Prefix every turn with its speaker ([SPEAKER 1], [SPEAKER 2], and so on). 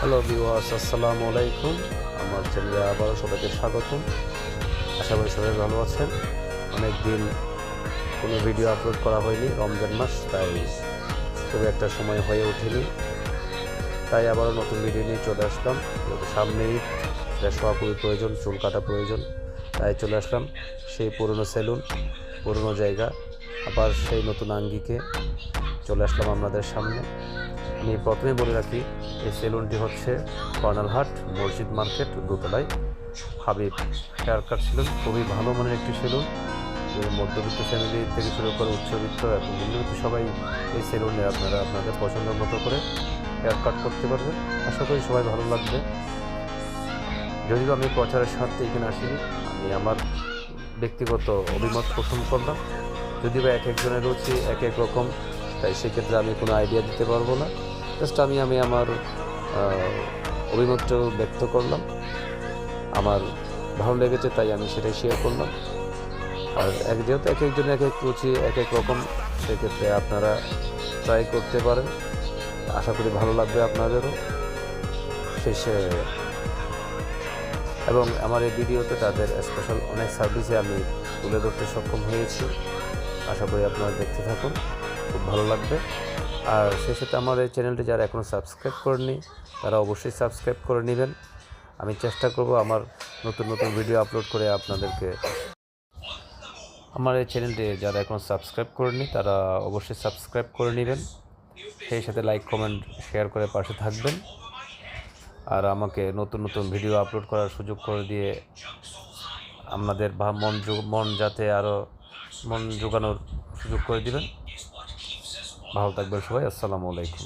[SPEAKER 1] Hello viewers, আসসালামু আলাইকুম। আমার চ্যানেলে আবারও সবাইকে স্বাগতম। আশা করি সবাই ভালো আছেন। অনেক দিন কোনো ভিডিও আপলোড করা হয়নি, রমজান মাস, তাই খুব একটা সময় হয়ে ওঠেনি। তাই আবারও নতুন ভিডিও নিয়ে চলে আসলাম। সামনেই ফ্রেশ হওয়া খুবই প্রয়োজন, চুল কাটা প্রয়োজন, তাই চলে আসলাম সেই পুরনো সেলুন, পুরনো জায়গা, আবার সেই নতুন আঙ্গিকে চলে আসলাম আপনাদের সামনে। আমি প্রথমে বলে রাখি, এই সেলুনটি হচ্ছে কর্নালহাট মসজিদ মার্কেট দোতলায় হাবিব হেয়ার কাট সেলুন। খুবই ভালো মানের একটি সেলুন। মধ্যবিত্ত ফ্যামিলি থেকে শুরু করে উচ্চবিত্ত এবং নিম্নবিত্ত সবাই এই সেলুনে আপনারা আপনাদের পছন্দের মতো করে হেয়ার কাট করতে পারবেন। আশা করি সবাই ভালো লাগবে। যদিও আমি প্রচারের স্বার্থে এখানে আসিনি, আমি আমার ব্যক্তিগত অভিমত পোষণ করলাম। যদিও এক একজনের রুচি এক এক রকম, তাই সেক্ষেত্রে আমি কোনো আইডিয়া দিতে পারবো না। জাস্ট আমি আমার অভিমতটাও ব্যক্ত করলাম। আমার ভালো লেগেছে তাই আমি সেটাই শেয়ার করলাম। আর যেহেতু এক একজনের এক এক রুচি এক এক রকম, সেক্ষেত্রে আপনারা ট্রাই করতে পারেন। আশা করি ভালো লাগবে আপনাদেরও। শেষে এবং আমার এই ভিডিওতে তাদের স্পেশাল অনেক সার্ভিসে আমি তুলে ধরতে সক্ষম হয়েছি। আশা করি আপনারা দেখতে থাকুন, খুব ভালো লাগবে। আর সেই সাথে আমার এই চ্যানেলটি যারা এখনও সাবস্ক্রাইব করেনি তারা অবশ্যই সাবস্ক্রাইব করে নেবেন। আমি চেষ্টা করব আমার নতুন নতুন ভিডিও আপলোড করে আপনাদেরকে। আমার এই চ্যানেলটি যারা এখনও সাবস্ক্রাইব করেনি তারা অবশ্যই সাবস্ক্রাইব করে নেবেন। সেই সাথে লাইক, কমেন্ট, শেয়ার করে পাশে থাকবেন। আর আমাকে নতুন নতুন ভিডিও আপলোড করার সুযোগ করে দিয়ে আপনাদের মন যাতে আরও মন জোগানোর সুযোগ করে দিবেন। ভালো থাকবেন সবাই। আসসালামু আলাইকুম।